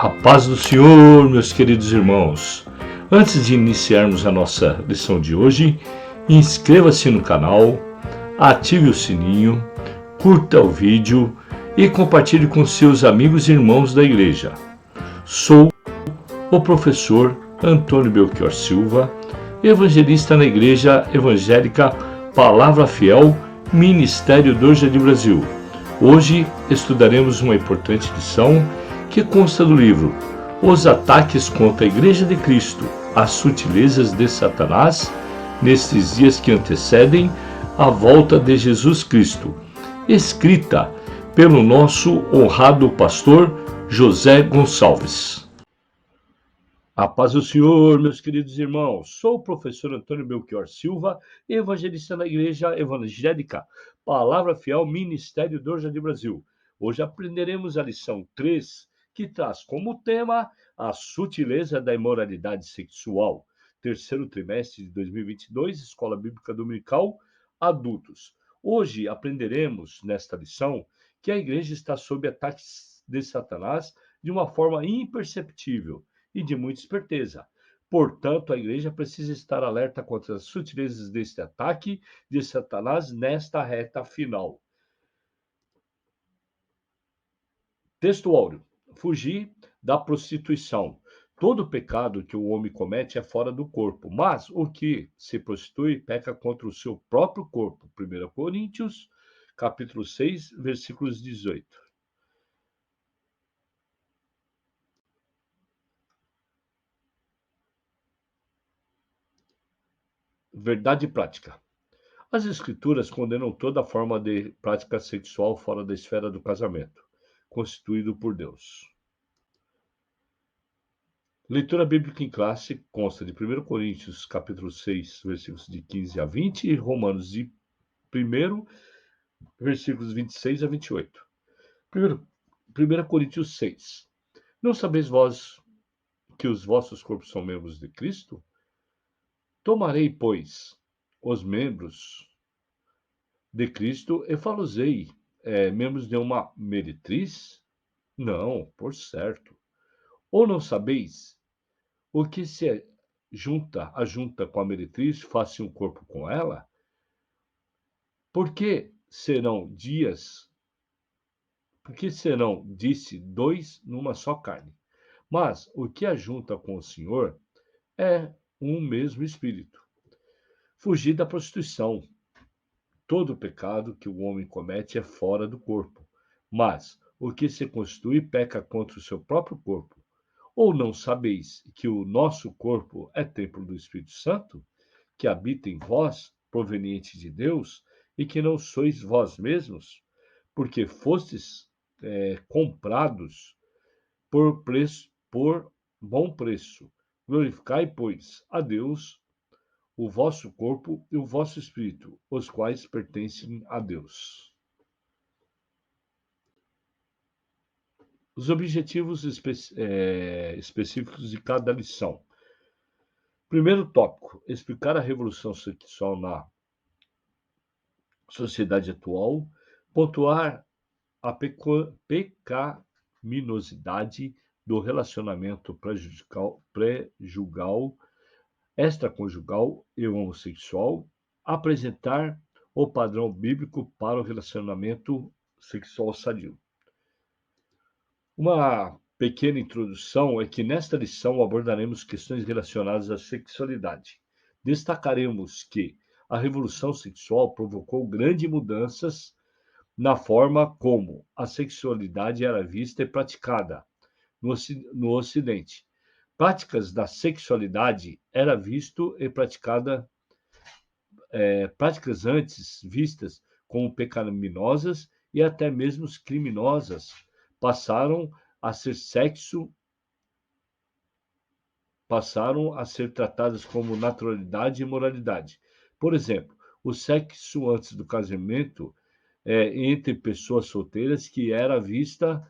A paz do Senhor, meus queridos irmãos. Antes de iniciarmos a nossa lição de hoje, inscreva-se no canal, ative o sininho, curta o vídeo e compartilhe com seus amigos e irmãos da igreja. Sou o professor Antônio Belchior Silva, evangelista na Igreja Evangélica Palavra Fiel, Ministério do Jardim Brasil. Hoje estudaremos uma importante lição que consta do livro Os Ataques contra a Igreja de Cristo, as Sutilezas de Satanás, nestes dias que antecedem a volta de Jesus Cristo, escrita pelo nosso honrado pastor José Gonçalves. A paz do Senhor, meus queridos irmãos. Sou o professor Antônio Belchior Silva, evangelista na Igreja Evangélica Palavra Fiel, Ministério do Jardim Brasil. Hoje aprenderemos a lição 3, que traz como tema a sutileza da imoralidade sexual. Terceiro trimestre de 2022, Escola Bíblica Dominical, adultos. Hoje aprenderemos nesta lição que a igreja está sob ataques de Satanás de uma forma imperceptível e de muita esperteza. Portanto, a igreja precisa estar alerta contra as sutilezas deste ataque de Satanás nesta reta final. Texto áureo. Fugir da prostituição. Todo pecado que o homem comete é fora do corpo, mas o que se prostitui peca contra o seu próprio corpo. 1 Coríntios, capítulo 6, versículos 18. Verdade prática. As Escrituras condenam toda forma de prática sexual fora da esfera do casamento, constituído por Deus. Leitura bíblica em classe consta de 1 Coríntios, capítulo 6, versículos de 15 a 20 e Romanos de 1, versículos 26 a 28. 1 Coríntios 6. Não sabeis vós que os vossos corpos são membros de Cristo? Tomarei, pois, os membros de Cristo e falosei, membros de uma meretriz? Não, por certo. Ou não sabeis o que se ajunta com a meretriz, faz-se um corpo com ela? Porque serão, disse, dois numa só carne. Mas o que ajunta com o Senhor é um mesmo espírito. Fugir da prostituição. Todo pecado que o homem comete é fora do corpo, mas o que se constitui peca contra o seu próprio corpo. Ou não sabeis que o nosso corpo é templo do Espírito Santo, que habita em vós, proveniente de Deus, e que não sois vós mesmos, porque fostes comprados por bom preço. Glorificai, pois, a Deus o vosso corpo e o vosso espírito, os quais pertencem a Deus. Os objetivos específicos de cada lição. Primeiro tópico: explicar a revolução sexual na sociedade atual, pontuar a pecaminosidade do relacionamento pré-julgal, extraconjugal e homossexual, apresentar o padrão bíblico para o relacionamento sexual sadio. Uma pequena introdução é que nesta lição abordaremos questões relacionadas à sexualidade. Destacaremos que a revolução sexual provocou grandes mudanças na forma como a sexualidade era vista e praticada no Ocidente. Práticas da sexualidade era visto e praticada, práticas antes vistas como pecaminosas e até mesmo criminosas passaram a ser tratadas como naturalidade e moralidade. Por exemplo, o sexo antes do casamento entre pessoas solteiras, que era vista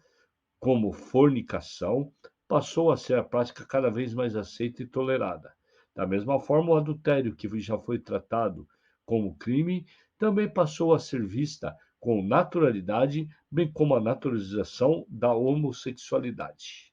como fornicação, passou a ser a prática cada vez mais aceita e tolerada. Da mesma forma, o adultério, que já foi tratado como crime, também passou a ser vista com naturalidade, bem como a naturalização da homossexualidade.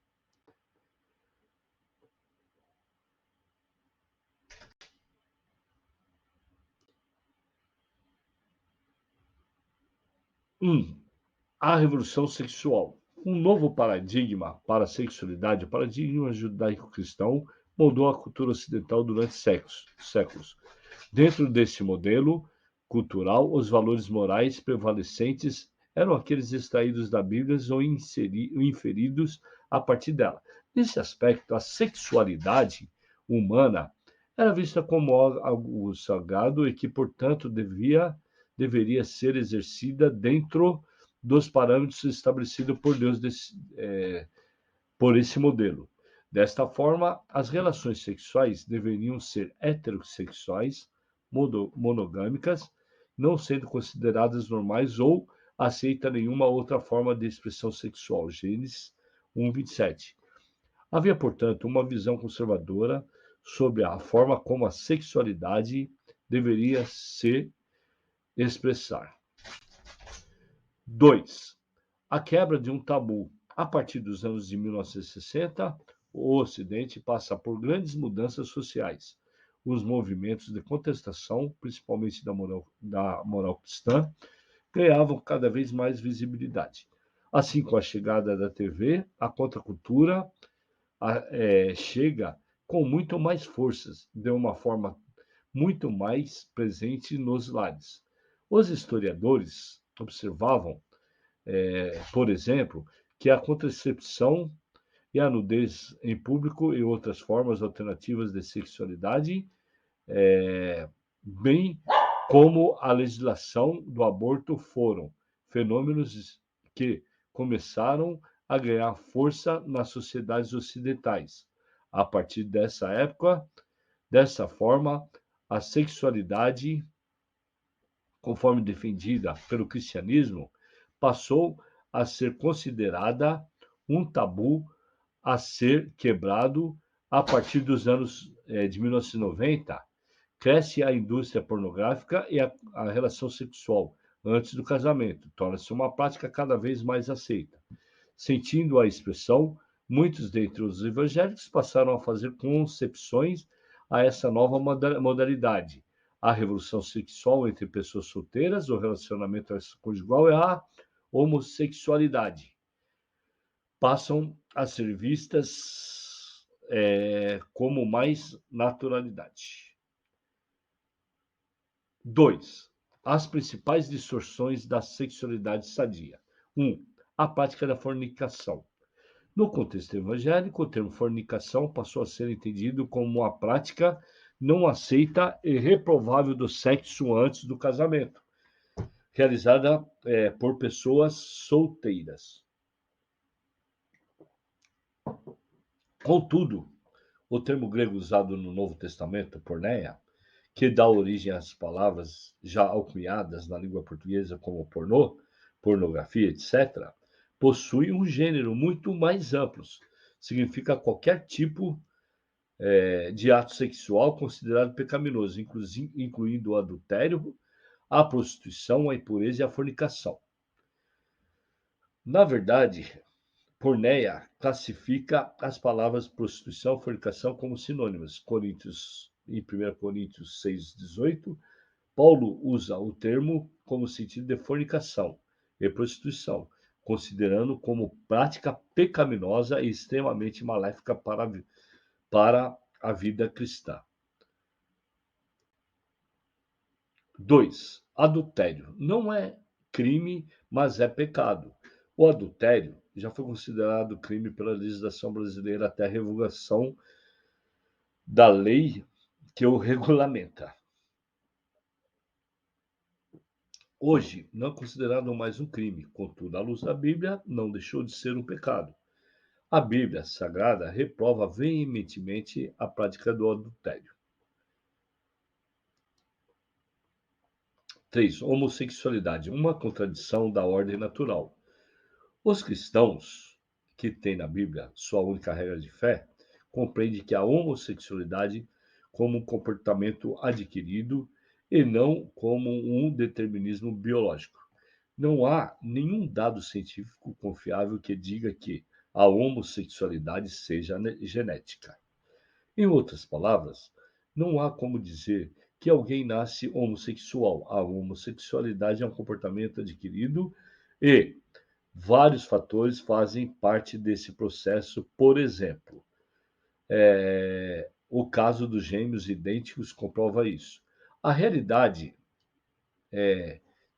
A revolução sexual. Um novo paradigma para a sexualidade, o paradigma judaico-cristão, moldou a cultura ocidental durante séculos. Dentro desse modelo cultural, os valores morais prevalecentes eram aqueles extraídos da Bíblia ou inferidos a partir dela. Nesse aspecto, a sexualidade humana era vista como algo sagrado e que, portanto, deveria ser exercida dentro dos parâmetros estabelecidos por Deus por esse modelo. Desta forma, as relações sexuais deveriam ser heterossexuais, monogâmicas, não sendo consideradas normais ou aceita nenhuma outra forma de expressão sexual. Gênesis 1:27. Havia, portanto, uma visão conservadora sobre a forma como a sexualidade deveria se expressar. 2. A quebra de um tabu. A partir dos anos de 1960, o Ocidente passa por grandes mudanças sociais. Os movimentos de contestação, principalmente da moral cristã, ganhavam cada vez mais visibilidade. Assim, com a chegada da TV, a contracultura chega com muito mais forças, de uma forma muito mais presente nos lares. Os historiadores observavam, por exemplo, que a contracepção e a nudez em público e outras formas alternativas de sexualidade, bem como a legislação do aborto, foram fenômenos que começaram a ganhar força nas sociedades ocidentais. A partir dessa época, dessa forma, a sexualidade, conforme defendida pelo cristianismo, passou a ser considerada um tabu a ser quebrado a partir dos anos de 1990. Cresce a indústria pornográfica e a relação sexual antes do casamento. Torna-se uma prática cada vez mais aceita. Sentindo a expressão, muitos dentre os evangélicos passaram a fazer concepções a essa nova modalidade. A revolução sexual entre pessoas solteiras, o relacionamento conjugal e a homossexualidade passam a ser vistas como mais naturalidade. 2. As principais distorções da sexualidade sadia. 1. A prática da fornicação. No contexto evangélico, o termo fornicação passou a ser entendido como uma prática não aceita e reprovável do sexo antes do casamento, realizada por pessoas solteiras. Contudo, o termo grego usado no Novo Testamento, porneia, que dá origem às palavras já alcunhadas na língua portuguesa como pornô, pornografia, etc., possui um gênero muito mais amplo. Significa qualquer tipo de ato sexual considerado pecaminoso, incluindo o adultério, a prostituição, a impureza e a fornicação. Na verdade, porneia classifica as palavras prostituição e fornicação como sinônimas. Em 1 Coríntios 6,18, Paulo usa o termo como sentido de fornicação e prostituição, considerando como prática pecaminosa e extremamente maléfica para a vida cristã. 2. Adultério. Não é crime, mas é pecado. O adultério já foi considerado crime pela legislação brasileira até a revogação da lei que o regulamenta. Hoje, não é considerado mais um crime, contudo, à luz da Bíblia, não deixou de ser um pecado. A Bíblia Sagrada reprova veementemente a prática do adultério. 3. Homossexualidade, uma contradição da ordem natural. Os cristãos, que têm na Bíblia sua única regra de fé, compreendem que a homossexualidade como um comportamento adquirido e não como um determinismo biológico. Não há nenhum dado científico confiável que diga que a homossexualidade seja genética. Em outras palavras, não há como dizer que alguém nasce homossexual. A homossexualidade é um comportamento adquirido E vários fatores fazem parte desse processo, por exemplo, o caso dos gêmeos idênticos comprova isso. A realidade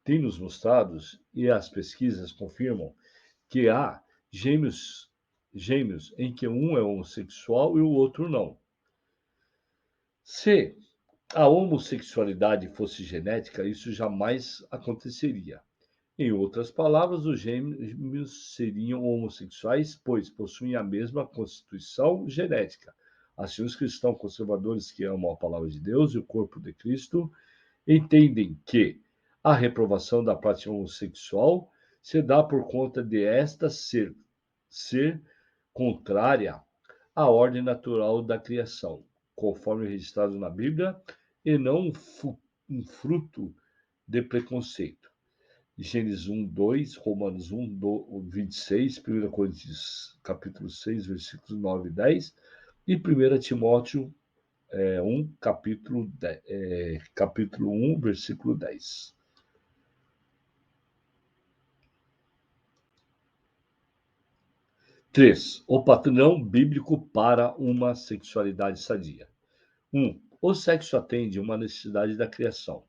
tem nos mostrado, e as pesquisas confirmam, que há gêmeos em que um é homossexual e o outro não. Se a homossexualidade fosse genética, isso jamais aconteceria. Em outras palavras, os gêmeos seriam homossexuais, pois possuem a mesma constituição genética. Assim, os cristãos conservadores que amam a palavra de Deus e o corpo de Cristo entendem que a reprovação da prática homossexual se dá por conta de esta ser contrária à ordem natural da criação, conforme registrado na Bíblia, e não um fruto de preconceito. Gênesis 1, 2, Romanos 1, 26, 1 Coríntios capítulo 6, versículos 9 e 10, e 1 Timóteo 1, capítulo 1, versículo 10. 3. O padrão bíblico para uma sexualidade sadia. 1. O sexo atende uma necessidade da criação.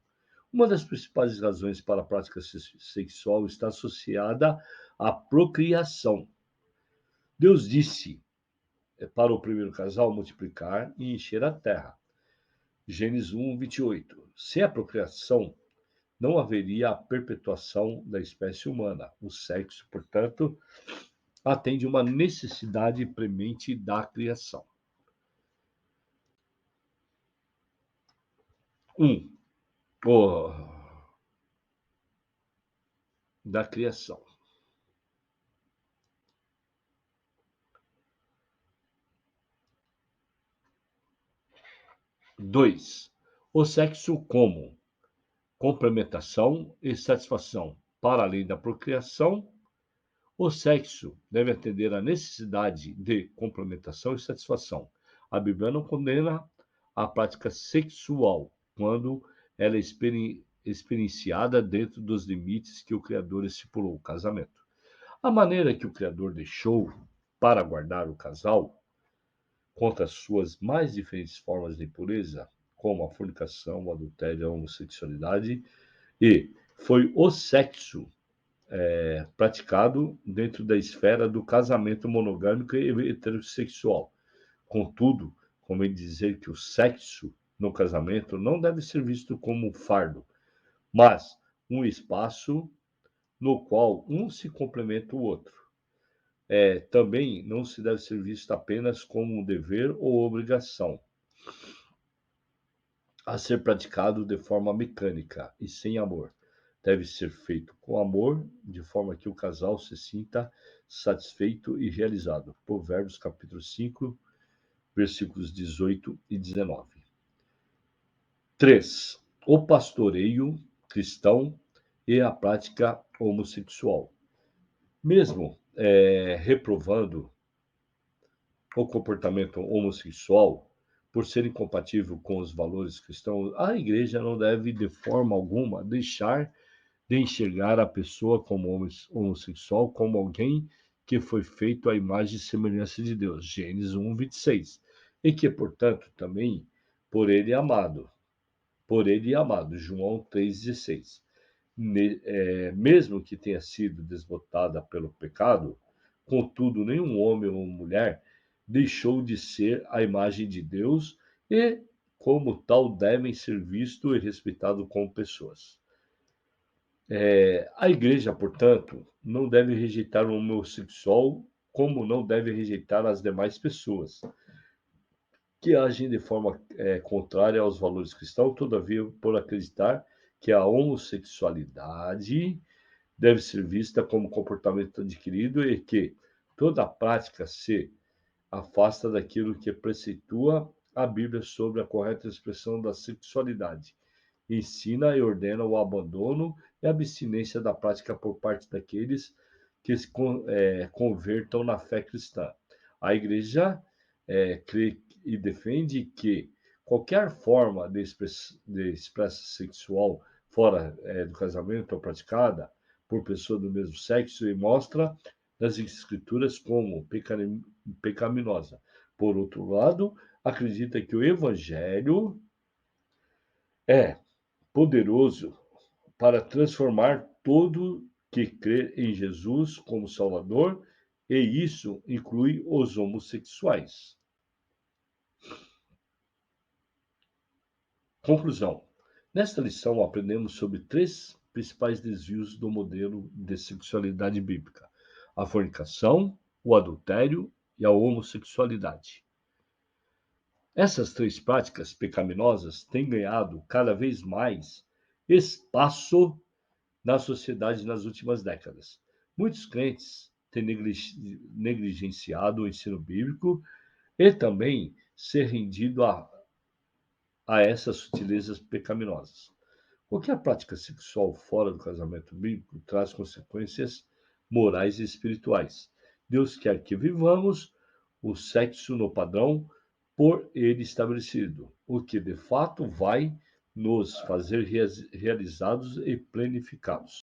Uma das principais razões para a prática sexual está associada à procriação. Deus disse para o primeiro casal multiplicar e encher a terra. Gênesis 1, 28. Sem a procriação, não haveria a perpetuação da espécie humana. O sexo, portanto, atende uma necessidade premente da criação. 1. Oh, da criação. 2. O sexo como complementação e satisfação. Para além da procriação, o sexo deve atender à necessidade de complementação e satisfação. A Bíblia não condena a prática sexual quando ela é experienciada dentro dos limites que o Criador estipulou, o casamento. A maneira que o Criador deixou para guardar o casal contra as suas mais diferentes formas de impureza, como a fornicação, o adultério, a homossexualidade, e foi o sexo praticado dentro da esfera do casamento monogâmico e heterossexual. Contudo, convém dizer que o sexo no casamento não deve ser visto como um fardo, mas um espaço no qual um se complementa o outro. Também não se deve ser visto apenas como um dever ou obrigação a ser praticado de forma mecânica e sem amor. Deve ser feito com amor, de forma que o casal se sinta satisfeito e realizado. Provérbios capítulo 5, versículos 18 e 19. 3. O pastoreio cristão e a prática homossexual. Mesmo reprovando o comportamento homossexual por ser incompatível com os valores cristãos, a igreja não deve, de forma alguma, deixar de enxergar a pessoa como homossexual como alguém que foi feito à imagem e semelhança de Deus, Gênesis 1, 26, e que, portanto, também por ele amado, João 3,16. Mesmo que tenha sido desbotada pelo pecado, contudo, nenhum homem ou mulher deixou de ser a imagem de Deus e, como tal, devem ser vistos e respeitados como pessoas. A igreja, portanto, não deve rejeitar o homossexual, como não deve rejeitar as demais pessoas que agem de forma contrária aos valores cristãos, todavia, por acreditar que a homossexualidade deve ser vista como comportamento adquirido e que toda prática se afasta daquilo que preceitua a Bíblia sobre a correta expressão da sexualidade. Ensina e ordena o abandono e a abstinência da prática por parte daqueles que se convertam na fé cristã. A igreja crê e defende que qualquer forma de expressão sexual fora do casamento ou praticada por pessoa do mesmo sexo e mostra nas Escrituras como pecaminosa. Por outro lado, acredita que o Evangelho é poderoso para transformar todo que crê em Jesus como Salvador, e isso inclui os homossexuais. Conclusão. Nesta lição, aprendemos sobre três principais desvios do modelo de sexualidade bíblica: a fornicação, o adultério e a homossexualidade. Essas três práticas pecaminosas têm ganhado cada vez mais espaço na sociedade nas últimas décadas. Muitos crentes têm negligenciado o ensino bíblico e também se rendido a essas sutilezas pecaminosas. Qualquer prática sexual fora do casamento bíblico traz consequências morais e espirituais. Deus quer que vivamos o sexo no padrão por ele estabelecido, o que de fato vai nos fazer realizados e planificados.